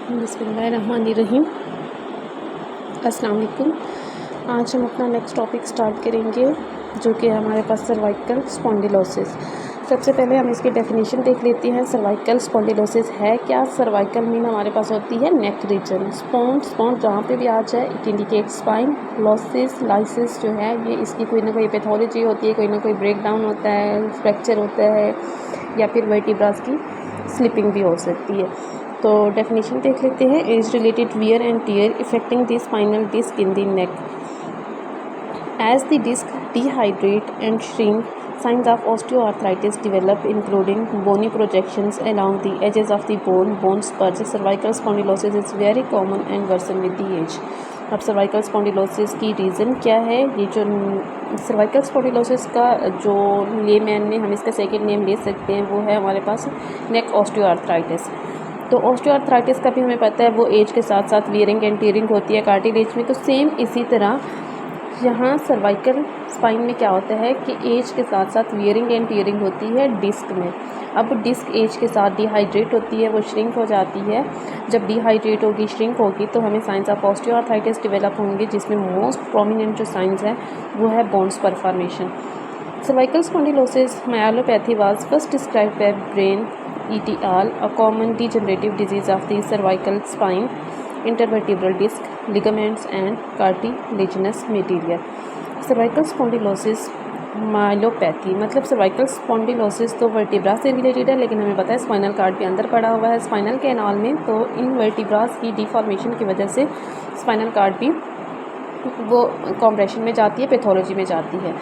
बिस्मिल्लाहिर्रहमानिर्रहीम। अस्सलाम वालेकुम। आज हम अपना नेक्स्ट टॉपिक स्टार्ट करेंगे जो कि हमारे पास सर्वाइकल स्पॉन्डिलोसिस। सबसे पहले हम इसकी डेफिनेशन देख लेते हैं। सर्वाइकल स्पॉन्डिलोसिस है क्या? सर्वाइकल मीन हमारे पास होती है नेक रीजन। स्पॉन्ड जहाँ पे भी आ जाए it indicate spine. Losses lysis जो है ये इसकी कोई ना कोई पैथोलॉजी होती है, कोई ना कोई ब्रेक डाउन होता है, फ्रैक्चर होता है या फिर वर्टिब्रास की स्लिपिंग भी हो सकती है। तो डेफिनेशन देख लेते हैं। Age related wear and tear affecting the spinal disc in the neck as the disc dehydrate and shrink signs of osteoarthritis develop including bony projections along the edges of the bone spurs. Cervical spondylosis is very common and worsen with the age. अब cervical spondylosis की reason क्या है? ये जो cervical spondylosis का जो layman में हम इसका सेकेंड नेम ले सकते हैं वो है हमारे पास नेक ऑस्टियोआर्थराइटिस। तो ऑस्टियोआर्थराइटिस का भी हमें पता है वो एज के साथ साथ वियरिंग एंड टीयरिंग होती है कार्टिलेज में। तो सेम इसी तरह यहाँ सर्वाइकल स्पाइन में क्या होता है कि एज के साथ साथ वियरिंग एंड टीयरिंग होती है डिस्क में। अब डिस्क एज के साथ डिहाइड्रेट होती है, वो श्रिंक हो जाती है। जब डिहाइड्रेट होगी, श्रिंक होगी तो हमें साइंस ऑफ ऑस्टियोआर्थराइटिस डेवलप होंगे, जिसमें मोस्ट प्रोमिनेंट जो साइंस है वो है bone spur formation. Cervical spondylosis myelopathy was first described by brain et al. A common degenerative disease of the cervical spine, intervertebral disc, ligaments and cartilaginous material. Cervical spondylosis मायोलोपैथी मतलब cervical spondylosis तो vertebra से related है, लेकिन हमें पता है spinal cord के अंदर पड़ा हुआ है स्पाइनल कैनाल में। तो इन वर्टिब्रास की डिफॉर्मेशन की वजह से स्पाइनल कार्ड भी वो कॉम्प्रेशन में जाती है, पैथोलॉजी में जाती है।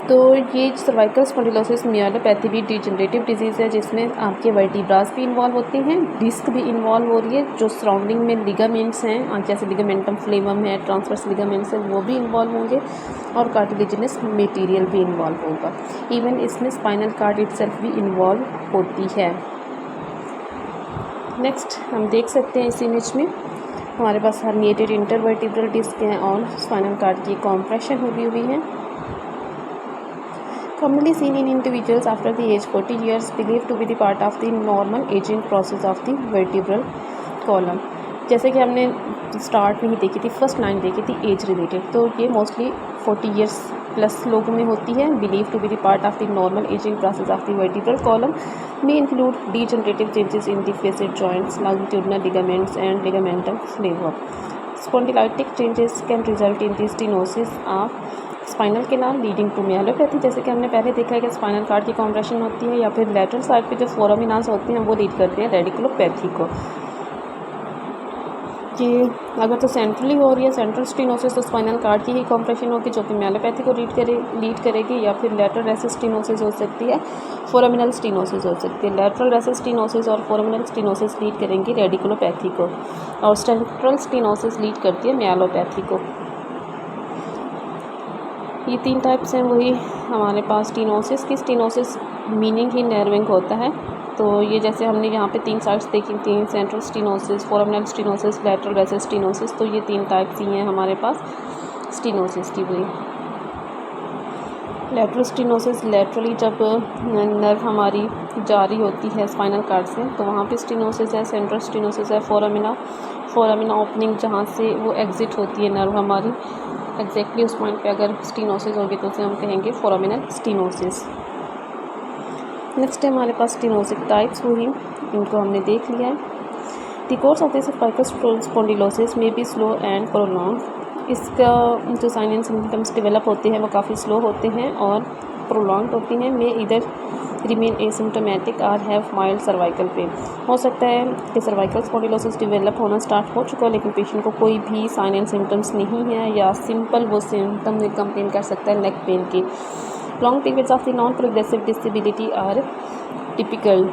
तो ये सर्वाइकल स्पॉन्डिलोसिस मायोलोपैथी भी डिजेनरेटिव डिजीज़ है, जिसमें आपके वर्टिब्रास भी इन्वॉल्व होते हैं, डिस्क भी इन्वॉल्व हो रही है, जो सराउंडिंग में लिगामेंट्स हैं जैसे लिगामेंटम फ्लेमम है, ट्रांसवर्स लिगामेंट्स हैं, वो भी इन्वॉल्व होंगे और कार्टिलेजिनस मटेरियल भी इन्वॉल्व होगा। इवन इसमें स्पाइनल कार्ड इटसेल्फ भी इन्वॉल्व होती है। नेक्स्ट हम देख सकते हैं इस इमेज में हमारे पास हर्निएटेड इंटरवर्टिब्रल डिस्क हैं और स्पाइनल कार्ड की कॉम्प्रेशन हुई है। Commonly seen in individuals after the age 40 years, believed to be the part of the normal aging process of the vertebral column. जैसे कि हमने स्टार्ट में ही देखी थी, फर्स्ट लाइन देखी थी एज रिलेटेड, तो ये मोस्टली 40 ईयर्स प्लस लोगों में होती है। Believe to be the part of the normal ageing process of the vertebral column may include degenerative changes in the facet joints, longitudinal ligaments and ligamental flavor. Spondylitic changes can result in the stenosis of spinal canal leading to myelopathy. जैसे कि हमने पहले देखा है कि spinal cord की compression होती है या फिर लेटरल साइड पे जो फोरामिनास होते हैं वो लीड करते हैं रेडिकुलोपैथी को। कि अगर तो सेंट्रली हो रही है सेंट्रल स्टेनोसिस तो स्पाइनल कार्ड की ही कॉम्प्रेशन होगी जो कि मायोलोपैथी को लीड करेगी, या फिर लेटरल रेसिस स्टेनोसिस हो सकती है, फोरामिनल स्टेनोसिस हो सकती है। लेटरल रेसिस स्टेनोसिस और फोरामिनल स्टेनोसिस लीड करेंगी रेडिकुलोपैथी को और सेंट्रल स्टेनोसिस लीड करती है मायोलोपैथी को। ये तीन टाइप्स हैं वही हमारे पास स्टेनोसिस की। स्टेनोसिस मीनिंग ही नर्विंग होता है। तो ये जैसे हमने यहाँ पे तीन साइड्स देखी थी, central stenosis, foraminal stenosis, lateral recess stenosis, तो ये तीन टाइप्स ही हैं हमारे पास स्टेनोसिस की वही। लेटरल स्टेनोसिस लेटरली जब नर्व हमारी जा रही होती है स्पाइनल कार्ड से तो वहाँ पे स्टेनोसिस है। सेंट्रल स्टेनोसिस है फोरामिना ओपनिंग जहाँ से वो एग्जिट होती है नर्व हमारी, एग्जैक्टली उस पॉइंट पे अगर स्टेनोसिस होगी तो उसे हम कहेंगे फोरामिनल स्टेनोसिस। नेक्स्ट है हमारे पास स्टेनोसिस टाइप्स, वही इनको हमने देख लिया है। The course of this cervical spondylosis में बी स्लो एंड प्रोलॉन्ग। इसका जो साइन एंड सिम्टम्स डेवलप होते हैं वो काफ़ी स्लो होते हैं और प्रोलॉन्ग होती हैं। में इधर रिमेन एसिम्टोमेटिक और हैव माइल्ड सर्वाइकल पेन। हो सकता है कि सर्वाइकल स्पॉन्डिलोसिस डेवलप होना स्टार्ट हो चुका हो लेकिन पेशेंट को कोई भी साइन एंड सिम्टम्स नहीं है, या सिंपल वो सिम्टम में कंप्लेन कर सकता है नेक पेन की। Long periods of the non progressive disability are typical.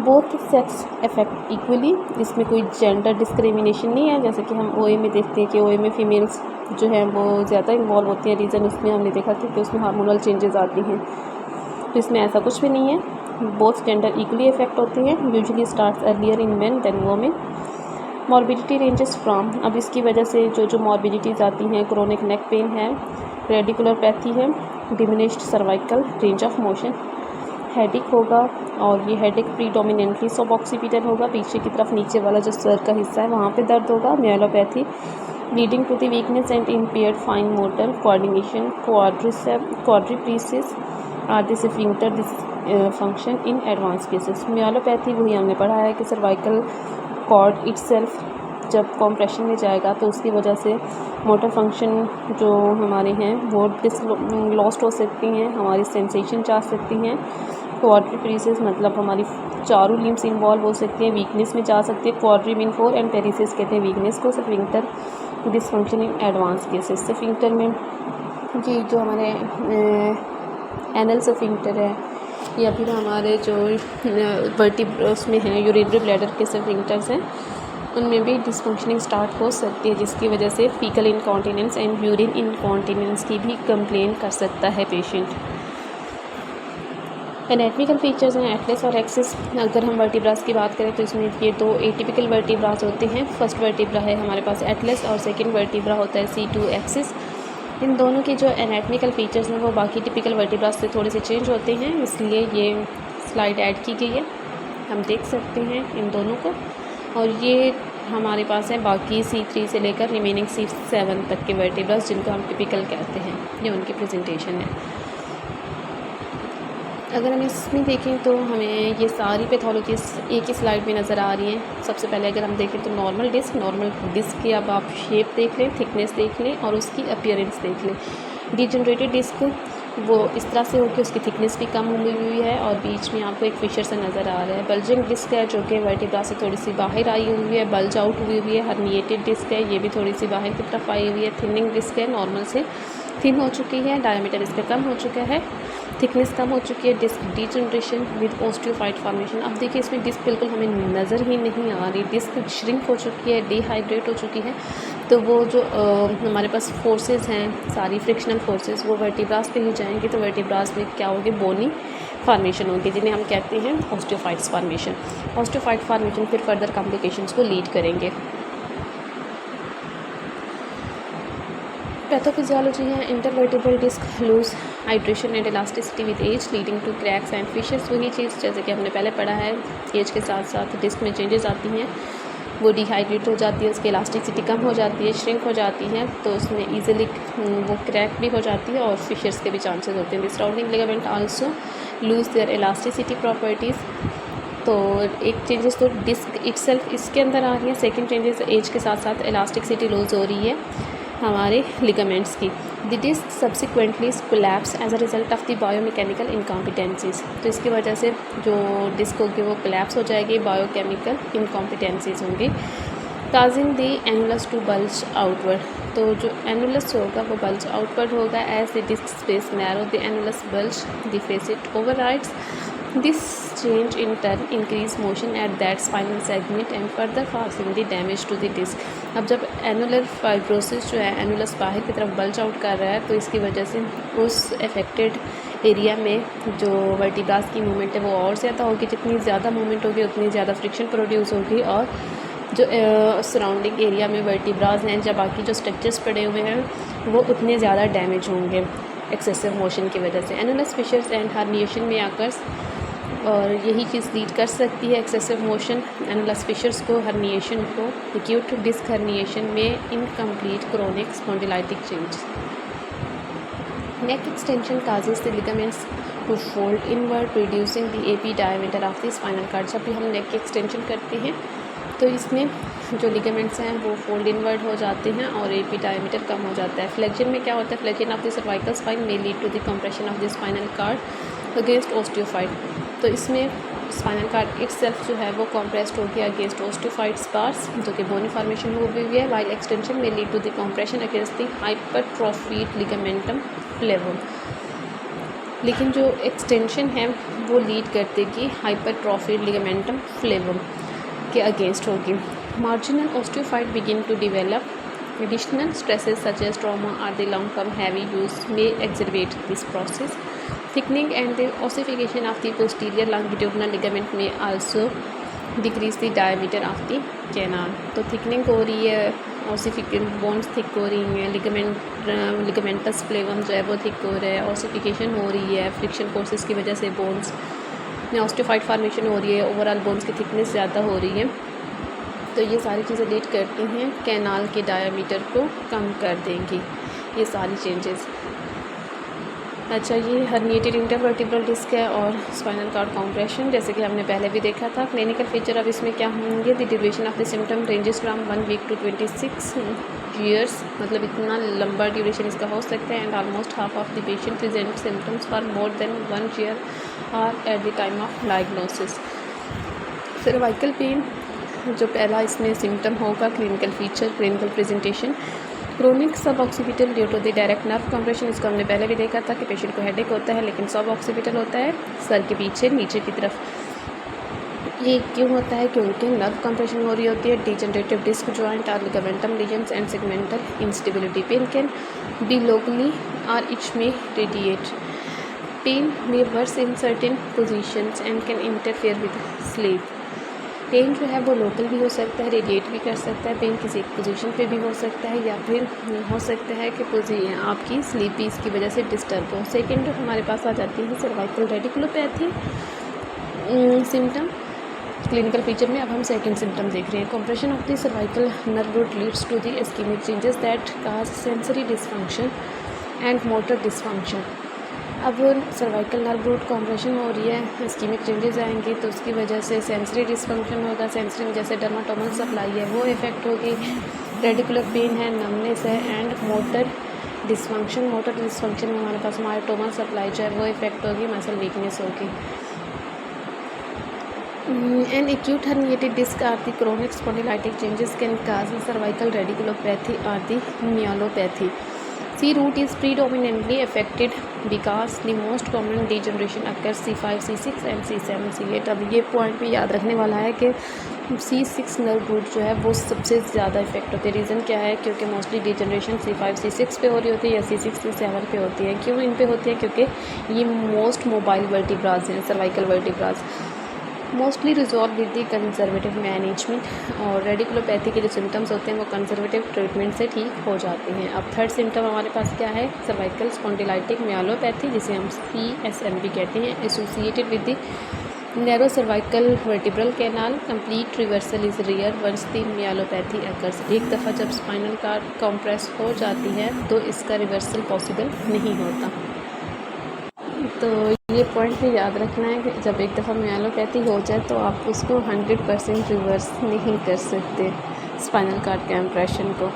Both sex affect equally. इसमें कोई जेंडर डिस्क्रिमिनेशन नहीं है, जैसे कि हम ओए में देखते हैं कि ओए में फीमेल्स जो है वो ज़्यादा इन्वॉल्व होती हैं। रीज़न उसमें हमने देखा था कि उसमें हार्मोनल चेंजेस आती हैं, तो इसमें ऐसा कुछ भी नहीं है। बोथ जेंडर इक्वली इफेक्ट होते हैं। Usually starts earlier in men than women. Morbidity ranges from, अब इसकी वजह से जो मॉर्बिडिटीज़ आती हैं, क्रोनिक नेक पेन है, रेडिकुलोपैथी है, diminished cervical range of motion, headache होगा, और ये हेडेक प्रीडोमिनेंटली सब ऑक्सीपिटल होगा, पीछे की तरफ नीचे वाला जो सर का हिस्सा है वहाँ पे दर्द होगा। Myelopathy leading to the weakness and impaired fine motor coordination quadriparesis or the sphincter dysfunction in advance cases. Myelopathy वही हमने पढ़ा है कि सर्वाइकल कॉर्ड इटसेल्फ जब कॉम्प्रेशन में जाएगा तो उसकी वजह से मोटर फंक्शन जो हमारे हैं वो लॉस्ट हो सकती हैं, हमारी सेंसेशन जा सकती हैं। क्वाड्रिप्रीसिस मतलब हमारी चारों लिम्स इन्वॉल्व हो सकती हैं, वीकनेस में जा सकती है। क्वाड्री मीन 4 एंड पेरिसिस कहते हैं वीकनेस को। स्फिंक्टर डिसफंक्शन इन एडवांस केसेस। स्फिंक्टर में ये जो हमारे एनल स्फिंक्टर है या फिर हमारे जो उसमें हैं यूरिनरी ब्लैडर के स्फिंक्टर्स हैं उनमें भी डिसफंक्शनिंग स्टार्ट हो सकती है, जिसकी वजह से faecal incontinence and urine incontinence की भी कंप्लेन कर सकता है पेशेंट। एनाटॉमिकल फीचर्स हैं एटलस और एक्सिस। अगर हम वर्टिब्रास की बात करें तो इसमें ये दो एटिपिकल वर्टिब्रास होते हैं। फर्स्ट वर्टिब्रा है हमारे पास एटलस और सेकंड वर्टिब्रा होता है C2 एक्सिस। इन दोनों के जो एनाटॉमिकल फीचर्स हैं वो बाकी टिपिकल वर्टिब्रास से थोड़े से चेंज होते हैं, इसलिए ये स्लाइड ऐड की गई है, हम देख सकते हैं इन दोनों को। और ये हमारे पास है बाकी C3 से लेकर रिमेनिंग C7 तक के वर्टिब्रास जिनको हम टिपिकल कहते हैं, ये उनकी प्रेजेंटेशन है। अगर हम इसमें देखें तो हमें ये सारी पैथोलॉजीज एक ही स्लाइड में नज़र आ रही हैं। सबसे पहले अगर हम देखें तो नॉर्मल डिस्क की अब आप शेप देख लें, थिकनेस देख लें और उसकी अपीयरेंस देख लें। डिजनरेटेड डिस्क वो इस तरह से हो कि उसकी थिकनेस भी कम हुई है और बीच में आपको एक फिशर सा नज़र आ रहा है। बल्जिंग डिस्क है जो कि वर्टिब्रा से थोड़ी सी बाहर आई हुई है, बल्ज आउट हुई है। हर्निएटेड डिस्क है, ये भी थोड़ी सी बाहर की तरफ आई हुई है। थिनिंग डिस्क है, नॉर्मल से थिन हो चुकी है, डायमीटर इसका कम हो चुका है, थिकनेस कम हो चुकी है। Disc degeneration with osteophyte formation. अब देखिए इसमें डिस्क बिल्कुल हमें नज़र ही नहीं आ रही, डिस्क श्रिंक हो चुकी है, डिहाइड्रेट हो चुकी है। तो वो जो हमारे पास फोर्सेस हैं सारी फ्रिक्शनल फोर्सेस वो वर्टिब्रास पे ही जाएंगे, तो वर्टिब्रास में क्या होगी, बोनी फॉर्मेशन होगी जिन्हें हम कहते हैं ओस्टियोफाइट्स फॉर्मेशन। ओस्टियोफाइट फॉर्मेशन फिर फर्दर कॉम्प्लिकेशंस को लीड करेंगे। पैथोफिजियोलॉजी है intervertebral disc lose hydration and elasticity with age leading to cracks and fissures. वही चीज़ जैसे कि हमने पहले पढ़ा है, एज के साथ साथ डिस्क में चेंजेस आती हैं, वो डिहाइड्रेट हो जाती है, उसकी इलास्टिसिटी कम हो जाती है, श्रिंक हो जाती है, तो उसमें ईजिली वो क्रैक भी हो जाती है और फिशर्स के भी चांसेस होते हैं। The surrounding ligament also lose their elasticity properties. तो एक चेंजेस तो डिस्क इटसेल्फ इसके अंदर आ रही है, सेकंड चेंजेस एज के साथ साथ इलास्टिसिटी लूज हो रही है हमारे लिगामेंट्स की। The disc subsequently collapse as a result of the biomechanical incompetencies. तो इसकी वजह से जो डिस्क होगी वो कोलैप्स हो जाएगी, बायोकेमिकल इनकॉम्पिटेंसीज होंगी। Causing the annulus to bulge outward. तो जो एनुलस होगा वो बल्ज आउटवर्ड होगा। As the disc space narrow the annulus bulge the facet overrides. This change in turn increase motion at that spinal segment and further causing the damage to the disc. अब जब annular fibrosis जो है annulus बाहर की तरफ bulge out कर रहा है तो इसकी वजह से उस अफेक्टेड एरिया में जो वर्टिब्रास की मूवमेंट है वो और ज़्यादा होगी। जितनी ज़्यादा मूवमेंट होगी उतनी ज़्यादा फ्रिक्शन प्रोड्यूस होगी और जो सराउंडिंग एरिया में वर्टिब्रास हैं या बाकी जो स्ट्रक्चर्स पड़े हुए हैं वो उतने ज़्यादा डैमेज होंगे एक्सेसिव मोशन की वजह से। एनुलस फिशर्स एंड हर्निएशन में आकर और यही चीज़ लीड कर सकती है एक्सेसिव मोशन एनुलस फिशर्स को, हर्निएशन को, एक्यूट डिस्क हर्निएशन में incomplete chronic spondylitic change. Neck extension causes the ligaments to fold inward reducing the AP diameter of the spinal cord. जब भी हम नेक की एक्सटेंशन करते हैं तो इसमें जो लिगामेंट्स हैं वो फोल्ड इनवर्ड हो जाते हैं और एपी डायमीटर कम हो जाता है। फ्लेक्शन में क्या होता है, flexion of the cervical spine में lead to the compression of the spinal cord against osteophyte. तो इसमें स्पाइनल कॉर्ड इटसेल्फ जो है वो कॉम्प्रेस्ड हो गया अगेंस्ट ओस्टियोफाइट स्पार्स जो कि बोनी फॉर्मेशन हो गई है, वाइल एक्सटेंशन में lead to the compression against the hypertrophied ligamentum flavum. लेकिन जो एक्सटेंशन है वो लीड कर देगी हाइपरट्रोफिड लिगामेंटम फ्लेवम के अगेंस्ट होगी। Marginal osteophyte begin to develop additional stresses such as trauma or the long-term heavy use may exacerbate this process. Thickening and the ossification of the posterior longitudinal ligament may also decrease the diameter of the canal. तो thickening हो रही है, ossification bones thick हो रही हैं, ligamentous फ्लेवम जो है वो थिक हो रहा है, ऑसिफिकेशन हो रही है फ्रिक्शन फोर्सेस की वजह से बोन्स ऑस्टियोफाइड फॉर्मेशन हो रही है, ओवरऑल बोन्स की थिकनेस ज़्यादा हो रही है। तो ये सारी चीज़ें लीड करती हैं कैनाल के डायामीटर को कम कर देंगी, ये सारी चेंजेस। अच्छा, ये हर्निएटेड इंटरवर्टिब्रल डिस्क है और स्पाइनल कॉर्ड कॉम्प्रेशन, जैसे कि हमने पहले भी देखा था। क्लिनिकल फीचर अब इसमें क्या होंगे? The duration of the symptom ranges from 1 week to 26 years, मतलब इतना लंबा ड्यूरेशन इसका हो सकता है। And almost half of the patient present symptoms for more than 1 year और at the time of diagnosis. Cervical pain जो पहला इसमें सिम्टम होगा, clinical feature, clinical presentation, chronic sub occipital due to the direct nerve compression. इसको हमने पहले भी देखा था कि पेशेंट को हेडेक होता है, लेकिन सब ऑक्सीपिटल होता है सर के पीछे नीचे की तरफ। ये क्यों होता है? क्योंकि नर्व कंप्रेशन हो रही होती है। डिजनरेटिव डिस्क जॉइंट और ligamentum lesions and segmental instability. Pain can be locally और इच में रेडिएट। पेन में worse in certain positions and can interfere with sleep. Pain जो है वो लोकल भी हो सकता है, रेडिएट भी कर सकता है। पेन किसी एक पोजीशन पे भी हो सकता है, या फिर हो सकता है कि आपकी स्लीप भी इसकी वजह से डिस्टर्ब हो। सेकेंड हमारे पास आ जाती है cervical radiculopathy symptom. Clinical feature में अब हम सेकेंड सिम्टम देख रहे हैं। Compression of the cervical nerve root leads to the ischemic changes that cause sensory dysfunction and motor dysfunction. अब सर्वाइकल नर्व रूट कॉम्प्रेशन हो रही है, इस्कीमिक चेंजेस आएंगे तो उसकी वजह से सेंसरी डिसफंक्शन होगा। सेंसरी में जैसे डर्माटोमल सप्लाई है वो इफेक्ट होगी, रेडिकुलर पेन है, नमनेस है and motor dysfunction. Motor dysfunction में हमारे पास मायोटोमल सप्लाई जो है वो इफेक्ट होगी, मसल वीकनेस होगी। An acute herniated disc or the chronic spondylitic changes can cause cervical radiculopathy or the myelopathy. C root is predominantly affected because the most common degeneration occurs C5, C6 and C7, C8। अब ये point भी याद रखने वाला है कि C6 nerve root जो है वो सबसे ज़्यादा इफेक्ट होती है। रीज़न क्या है? क्योंकि मोस्टली डिजनरेशन C5, C6 पे हो रही होती है या C6, C7 पे होती है। क्यों इन पे होती है? क्योंकि ये मोस्ट मोबाइल वर्टिब्राज हैं, cervical vertebrae. Mostly resolve with the conservative management. और रेडिकुलोपैथी के जो सिम्टम्स होते हैं वो कंजर्वेटिव ट्रीटमेंट से ठीक हो जाते हैं। अब थर्ड सिम्टम हमारे पास क्या है? सर्वाइकल स्पॉन्डिलाइटिक म्यालोपैथी, जिसे हम CSM भी कहते हैं, associated with the narrow cervical vertebral canal. Complete reversal is rare once the myelopathy occurs. एक दफ़ा जब स्पाइनल कार्ड कॉम्प्रेस हो जाती है तो इसका रिवर्सल पॉसिबल नहीं होता। तो ये पॉइंट भी याद रखना है कि जब एक दफ़ा म्यालोपैथी हो जाए तो आप उसको 100% रिवर्स नहीं कर सकते स्पाइनल कार्ड के इम्प्रेशन को।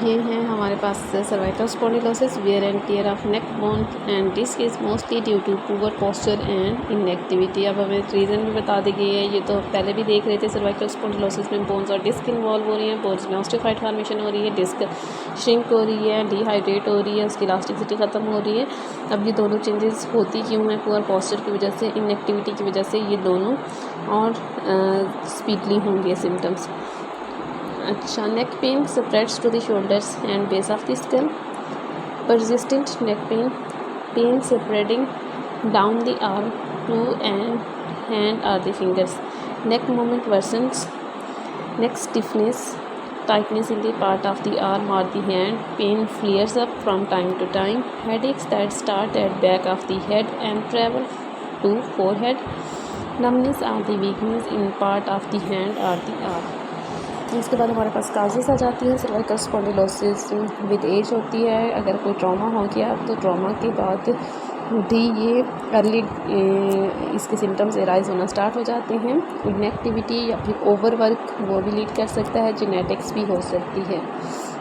ये हैं हमारे पास cervical spondylosis, wear and tear of neck bone and disc is mostly due to poor posture and inactivity. अब हमें रीज़न भी बता दी गई है, ये तो पहले भी देख रहे थे। सर्वाइकल स्पॉन्डिलोसिस में बोन्स और डिस्क इन्वॉल्व हो रही हैं, बोन्स में ऑस्टियोफाइड फॉर्मेशन हो रही है, डिस्क श्रिंक हो रही है, डिहाइड्रेट हो रही है, उसकी इलास्टिसिटी ख़त्म हो रही है। अब ये दोनों चेंजेस होती क्यों हैं? पुअर पोस्चर की वजह से, इनएक्टिविटी की वजह से ये दोनों और स्पीडली होंगे सिम्टम्स। अच्छा, neck pain spreads to the shoulders and base of the skull. Persistent neck pain, pain spreading down the arm to and hand or the fingers. Neck movement worsens. Neck stiffness, tightness in the part of the arm or the hand. Pain flares up from time to time. Headaches that start at back of the head and travel to forehead. Numbness or the weakness in part of the hand or the arm. इसके बाद हमारे पास causes आ जाती हैं। Cervical spondylosis with as होती है। अगर कोई trauma हो गया तो ट्रॉमा के बाद भी ये अर्ली इसके सिम्टम्स एराइज होना स्टार्ट हो जाते हैं। इनएक्टिविटी या फिर ओवरवर्क वो भी लीड कर सकता है। जेनेटिक्स भी हो सकती है,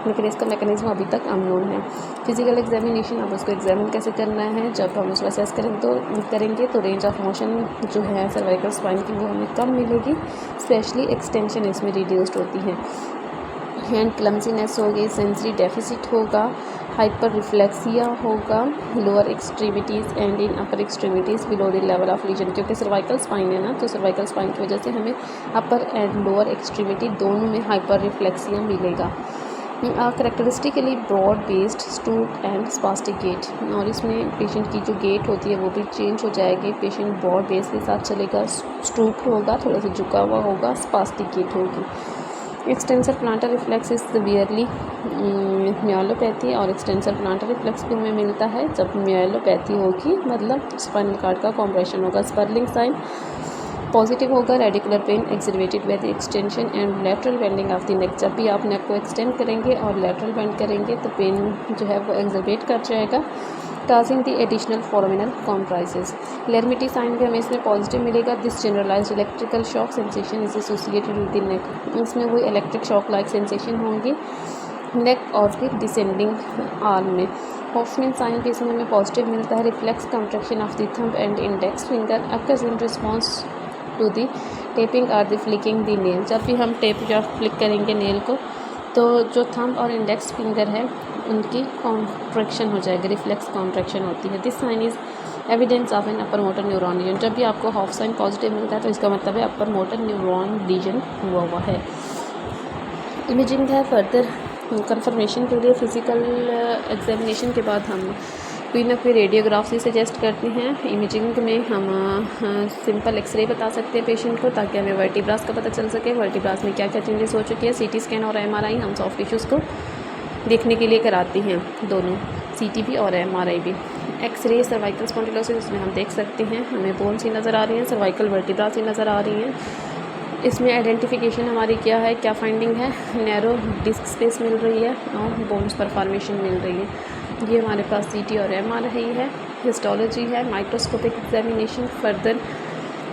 लेकिन इसका मैकेनिज्म अभी तक अननोन है। फिजिकल एग्जामिनेशन, अब उसको एग्जामिन कैसे करना है? जब हम उसको असेस करेंगे तो रेंज ऑफ मोशन जो है सर्वाइकल स्पाइन की वो हमें कम मिलेगी, स्पेशली एक्सटेंशन इसमें रिड्यूस्ड होती है। हैंड क्लमसीनेस होगी, सेंसरी डेफिसिट होगा, हाइपर रिफ्लेक्सिया होगा, lower extremities and in upper extremities below the level of legion. क्योंकि सर्वाइकल स्पाइन है ना, तो सर्वाइकल स्पाइन की वजह से हमें अपर एंड लोअर एक्सट्रीमिटी दोनों में हाइपर रिफ्लेक्सिया मिलेगा। Characteristically broad based stooped and spastic gait, और इसमें पेशेंट की जो गेट होती है वो भी चेंज हो जाएगी। पेशेंट ब्रॉड बेस के साथ चलेगा, स्टूट होगा, थोड़ा सा झुका हुआ होगा, स्पास्टिक गेट होगी। Extensor plantar reflex is severely myelopathy, और एक्सटेंसर प्लांटर रिफ्लेक्स भी हमें मिलता है जब म्योलोपैथी होगी, मतलब स्पाइनल कार्ड का कॉम्प्रेशन होगा। स्पर्लिंग साइन पॉजिटिव होगा। Radicular pain exacerbated by the extension and lateral bending of the neck. जब भी आप नेक को एक्सटेंड करेंगे और लेटरल बेंड करेंगे तो पेन जो है वो एक्सरवेट कर जाएगा, causing the additional foraminal comprises। Lermity sign भी हमें इसमें पॉजिटिव मिलेगा। This generalised electrical shock sensation is associated with the neck. इसमें वही इलेक्ट्रिक शॉक लाइक सेंसेशन होंगी नेक और फिर डिसेंडिंग आर्म में। हॉफमैन साइन भी इसमें हमें पॉजिटिव मिलता है। Reflex contraction of the thumb and index finger occurs in response to the tapping और द फ्लिकिंग द नेल। जब भी हम टेप या फ्लिक करेंगे नेल को तो जो थंब और इंडेक्स फिंगर है उनकी कॉन्ट्रैक्शन हो जाएगी, रिफ्लेक्स कॉन्ट्रैक्शन होती है। This sign is evidence of an upper motor neuron lesion. जब भी आपको हॉफ साइन पॉजिटिव मिलता है तो इसका मतलब है अपर मोटर न्यूरॉन लीजन हुआ है। इमेजिंग है फर्दर कंफर्मेशन के लिए फिज़िकल एग्जामिनेशन के बाद हम कोई ना कोई रेडियोग्राफी सजेस्ट करते हैं। इमेजिंग में हम सिंपल एक्सरे बता सकते हैं पेशेंट को, ताकि हमें वर्टिब्रास का पता चल सके, वर्टिब्रास में क्या क्या चेंजेस हो चुकी है। सीटी स्कैन और एमआरआई हम सॉफ्ट टिश्यूज़ को देखने के लिए कराते हैं, दोनों सीटी भी और एमआरआई भी। एक्सरे सर्वाइकल स्पॉन्डिलोसिस इसमें हम देख सकते हैं, हमें बोन्स ही नज़र आ रही हैं, सर्वाइकल वर्टिब्रास ही नज़र आ रही हैं। इसमें आइडेंटिफिकेशन हमारी क्या है, क्या फाइंडिंग है, नैरो डिस्क स्पेस मिल रही है और बोन्स पर फॉर्मेशन मिल रही है। ये हमारे पास सीटी और एमआरआई है। हिस्टोलॉजी है, माइक्रोस्कोपिक एग्जामिनेशन। फर्दर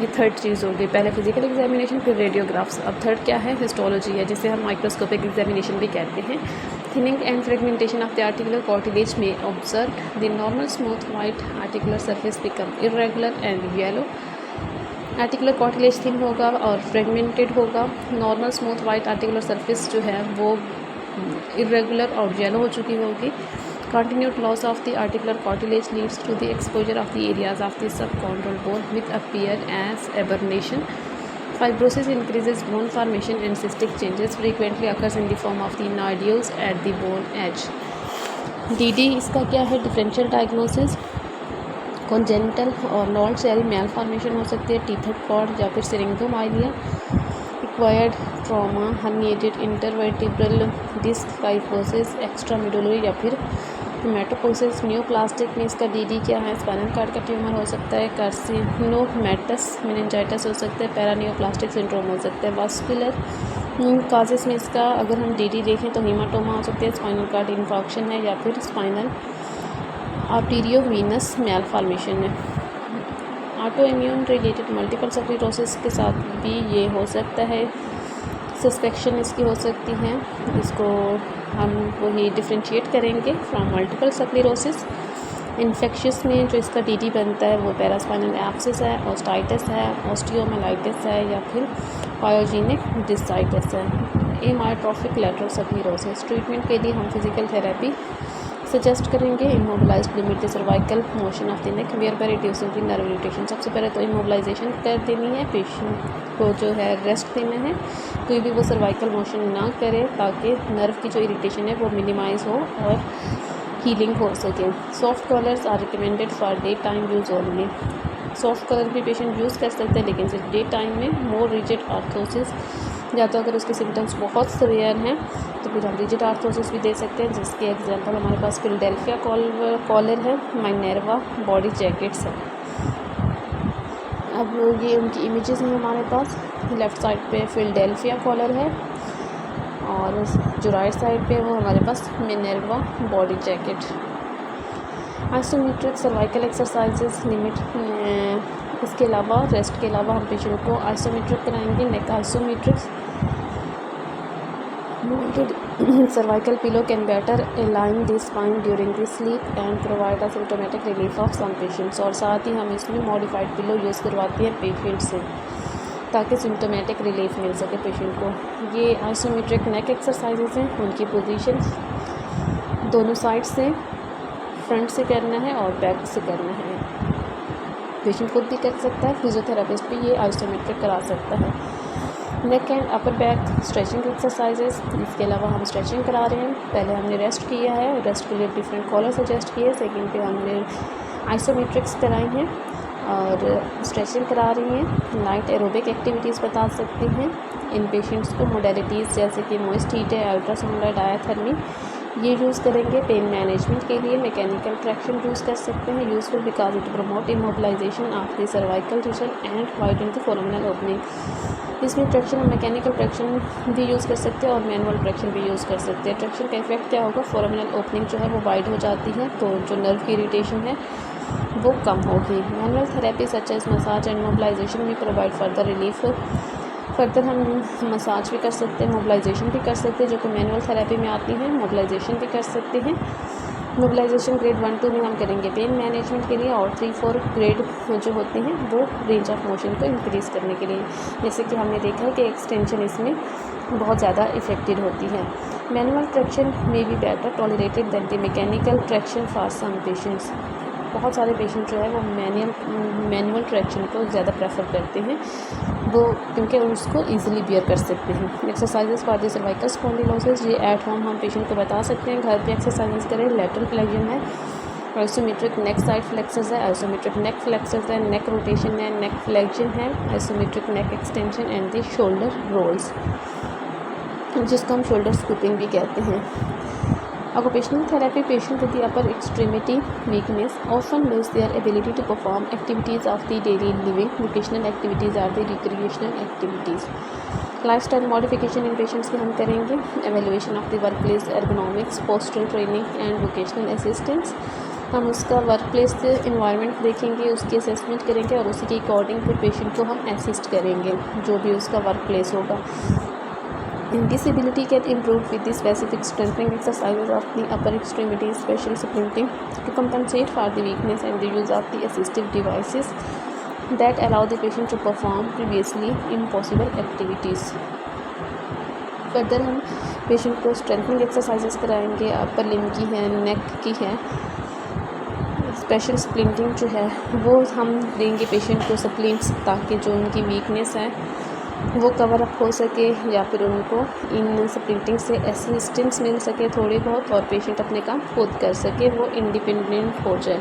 ये थर्ड चीज़ होगी, पहले फिजिकल एग्जामिनेशन फिर रेडियोग्राफ्स। अब थर्ड क्या है, हिस्टोलॉजी है, जिसे हम माइक्रोस्कोपिक एग्जामिनेशन भी कहते हैं। Thinning and fragmentation of the articular cartilage में observe the normal smooth white articular surface become irregular and yellow. Articular cartilage thin होगा और फ्रेगमेंटेड होगा। Normal smooth white articular surface जो है वो इरेगुलर और येलो हो चुकी होगी। Continued loss of the articular cartilage leads to the exposure of the areas of the subchondral bone which appear as aberration. Fibrosis increases bone formation and cystic changes frequently occurs in the form of the nodules at the bone edge. DD इसका क्या है, differential diagnosis. Congenital और non सेरी malformation हो सकती है, tether cord या फिर syringomyelia. Acquired trauma, herniated intervertebral disc fibrosis, extramedullary या फिर हेमाटोपोइसिस। न्यूप्लास्टिक में इसका डीडी क्या है, स्पाइनल कार्ड का ट्यूमर हो सकता है, कार्सिनोमैटस मेनिंजाइटिस हो सकता है, पैरानियोप्लास्टिक सिंड्रोम हो सकता है। वास्कुलर काजेस में इसका अगर हम डीडी देखें तो हीमाटोमा हो सकती है, स्पाइनल कार्ड इन्फॉक्शन है या फिर स्पाइनल आर्टेरियोवीनस मैलफॉर्मेशन है। Auto immune related multiple sclerosis के साथ भी ये हो सकता है, सस्पेक्शन इसकी हो सकती है। इसको हम वही डिफ्रेंशिएट करेंगे फ्रॉम मल्टीपल स्क्लेरोसिस। इन्फेक्शियस में जो इसका डीडी बनता है वो पैरास्पाइनल एब्सिस है, ऑस्टाइटिस है, ऑस्टियोमाइलाइटिस है या फिर पायोजेनिक डिस्साइटिस है। एमायोट्रोफिक लैटरल स्क्लेरोसिस। ट्रीटमेंट के लिए हम फिजिकल थेरेपी सजेस्ट करेंगे। Immobilised limit the cervical motion of the neck whereby reducing the nerve irritation. सबसे पहले तो इमोबिलाइजेशन कर देनी है, पेशेंट को जो है रेस्ट देना है, कोई भी वो सर्वाइकल मोशन ना करे ताकि नर्व की जो इरिटेशन है वो मिनिमाइज हो और हीलिंग हो सके। Soft collars are recommended for daytime use only. Soft collar भी पेशेंट यूज़ कर सकते हैं लेकिन सिर्फ डे टाइम में। मोर रिजिड आर्थोसिस, या तो अगर उसके सिम्टम्स बहुत सीवियर हैं तो फिर हम रिजिड आर्थोसिस भी दे सकते हैं, जिसके एग्जांपल हमारे पास फिलाडेल्फिया कॉलर है, माइनर्वा बॉडी जैकेट्स है। अब ये उनकी इमेजेस हैं हमारे पास। लेफ़्ट साइड पे फिलाडेल्फिया कॉलर है और जो राइट साइड पे वो हमारे पास Minerva body jacket. Isometric cervical exercises limit. इसके अलावा रेस्ट के अलावा हम पेशेंट को आइसोमेट्रिक कराएंगे। Neck isometrics. Cervical pillow can better align the spine during the sleep and provide a symptomatic relief of some patients. और साथ ही हम इसमें मॉडिफाइड पिलो यूज़ करवाते हैं पेशेंट से ताकि सिम्टोमेटिक रिलीफ मिल सके पेशेंट को। ये आइसोमेट्रिक नेक एक्सरसाइजेस हैं, उनकी पोजीशन दोनों साइड से, फ्रंट से करना है और बैक से करना है। पेशेंट खुद भी कर सकता है, फिजियोथेरापिस्ट भी ये आइसोमेट्रिक करा सकता है। Neck and upper back stretching exercises. इसके अलावा हम स्ट्रेचिंग करा रहे हैं। पहले हमने रेस्ट किया है, रेस्ट के लिए डिफरेंट कॉलर सजेस्ट किए, सेकंड पे हमने आइसोमेट्रिक्स कराई हैं और स्ट्रेचिंग करा रही हैं। लाइट एरोबिक एक्टिविटीज़ बता सकती हैं इन पेशेंट्स को। मोडेलिटीज़ जैसे कि मोइस्ट हीट है, अल्ट्रासाउंड है, डायाथर्मी ये यूज़ करेंगे। पेन मैनेजमेंट के लिए मैकेनिकल ट्रैक्शन यूज़ कर सकते हैं, useful because it promote immobilisation of the cervical region and widen the foraminal opening. इसमें ट्रैक्शन और मैकेनिकल ट्रैक्शन भी यूज़ कर सकते हैं और मैनुअल ट्रैक्शन भी यूज़ कर सकते हैं। ट्रैक्शन का इफेक्ट क्या होगा, फोरामिनल ओपनिंग जो है वो वाइड हो जाती है, तो जो नर्व की इरिटेशन है वो कम होगी। Manual therapy such as massage and mobilisation भी प्रोवाइड फर्दर रिलीफ। फर्दर हम मसाज भी कर सकते हैं, मोबिलाइजेशन भी कर सकते हैं, जो कि मैनुअल थेरेपी में आती है। मोबिलाइजेशन भी कर सकते हैं। मोबिलाइजेशन ग्रेड 1-2 में हम करेंगे पेन मैनेजमेंट के लिए, और 3-4 ग्रेड जो होते हैं वो रेंज ऑफ मोशन को इंक्रीज़ करने के लिए। जैसे कि हमने देखा है कि एक्सटेंशन इसमें बहुत ज़्यादा इफेक्टिव होती है। Manual traction may be better tolerated than the mechanical traction for some patients. बहुत सारे पेशेंट जो है वो मैनुअल ट्रैक्शन को ज़्यादा प्रेफर करते हैं, वो क्योंकि उसको ईजिली बियर कर सकते हैं। Exercises for the cervical spondylosis, ये एट होम हम पेशेंट को बता सकते हैं, घर पे एक्सरसाइजेस करें। लैटरल फ्लेक्शन है, आइसोमेट्रिक नेक साइड फ्लेक्सर्स है, आइसोमेट्रिक नेक फ्लेक्सर्स है, नेक रोटेशन है, नेक फ्लेक्शन है, isometric neck extension and the shoulder rolls, जिसको हम शोल्डर स्कूपिंग भी कहते हैं। Occupational therapy patient with the upper extremity weakness often lose their ability to perform activities of the daily living. Vocational activities are the recreational activities. Lifestyle modification in patients की हम करेंगे। Evaluation of the workplace ergonomics, postural training and vocational assistance। हम उसका work place environment देखेंगे, उसकी assessment करेंगे और उसी के अकॉर्डिंग फिर पेशेंट को हम असिस्ट करेंगे जो भी उसका वर्क प्लेस होगा। Disability can improve with the specific strengthening exercises of the upper extremities, special splinting to compensate for the weakness and the use of the assistive devices that allow the patient to perform previously impossible activities. Further हम patient को strengthening exercises कराएंगे, upper limb की है, नेक की है। Special splinting जो है वो हम देंगे पेशेंट को स्प्लिंट्स, ताकि जो उनकी वीकनेस है वो कवर अप हो सके या फिर उनको इन स्प्लिंटिंग से असिस्टेंस मिल सके थोड़ी बहुत, और पेशेंट अपने काम खुद कर सके, वो इंडिपेंडेंट हो जाए।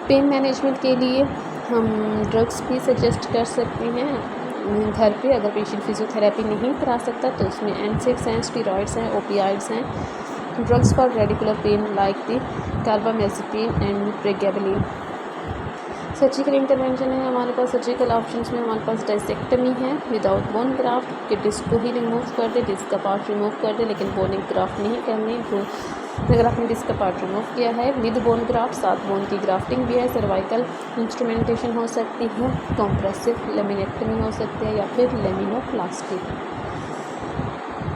पेन मैनेजमेंट के लिए हम ड्रग्स भी सजेस्ट कर सकते हैं घर पे, अगर पेशेंट फिजियोथेरेपी नहीं करा सकता तो उसमें एनसेड्स हैं, स्टीरॉइड्स हैं, ओपियाइड्स हैं। Drugs for radicular pain like the carbamazepine and pregabalin. Surgical intervention है हमारे पास। सर्जिकल ऑप्शंस में हमारे पास डाइसेक्टमी है विदाउट बोन ग्राफ्ट, कि डिस्क को ही रिमूव कर दे, डिस्क का पार्ट रिमूव कर दे, लेकिन बोन ग्राफ्ट नहीं करनी। तो अगर आपने डिस्क का पार्ट रिमूव किया है विद बोन ग्राफ्ट, साथ बोन की ग्राफ्टिंग भी है। सर्वाइकल इंस्ट्रूमेंटेशन हो सकती है, कॉम्प्रेसिव लेमिनेक्टमी हो सकती है या फिर लेमिनोप्लास्टी।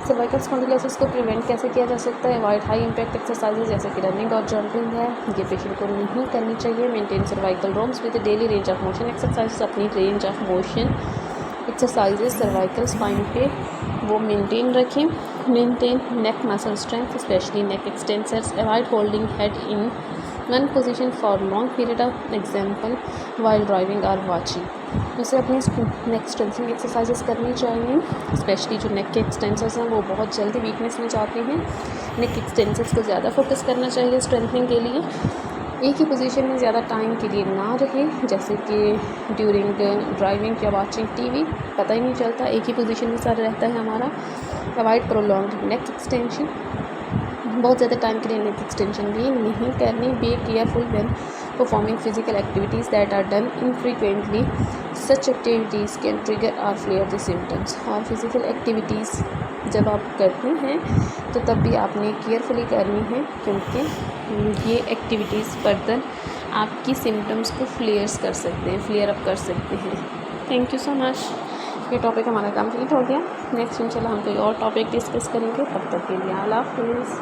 सर्वाइकल स्पॉन्डिलोसिस को प्रिवेंट कैसे किया जा सकता है? अवॉइड हाई इम्पैक्ट एक्सरसाइजेज जैसे कि रनिंग और जंपिंग है, ये पेशेंट को नहीं करनी चाहिए। Maintain cervical ROMs with daily range of motion exercises, अपनी range of motion exercises cervical spine पे वो मेंटेन रखें। Maintain neck muscle strength specially neck extensors. Avoid holding head in one position for long period of example while driving और watching. उसे अपनी नेक strengthening exercises करनी चाहिए, specially जो नेक के एक्सटेंसर्स हैं वो बहुत जल्दी वीकनेस में जाते हैं। नेक एक्सटेंसर्स को ज़्यादा फोकस करना चाहिए स्ट्रेंथनिंग के लिए। एक ही पोजीशन में ज़्यादा टाइम के लिए ना रहे, जैसे कि ड्यूरिंग ड्राइविंग या वॉचिंग टीवी, पता ही नहीं चलता, एक ही पोजीशन में सारा रहता है हमारा। अवॉइड प्रोलॉन्ग्ड नेक एक्सटेंशन, बहुत ज़्यादा टाइम के लिए नेक एक्सटेंशन भी नहीं करनी। Be careful when performing physical activities that are done infrequently, such activities can trigger और फ्लेयर द सिम्टम्स। और फिजिकल एक्टिविटीज़ जब आप करते हैं तो तब भी आपने केयरफुली करनी है, क्योंकि ये एक्टिविटीज़ फर्दर आपकी सिम्टम्स को फ्लेयर अप कर सकते हैं। Thank you so much. ये टॉपिक हमारा कंप्लीट हो गया। नेक्स्ट इंशाल्लाह हम कोई और टॉपिक डिस्कस करेंगे। तब तक के लिए अल्लाह हाफ़िज़।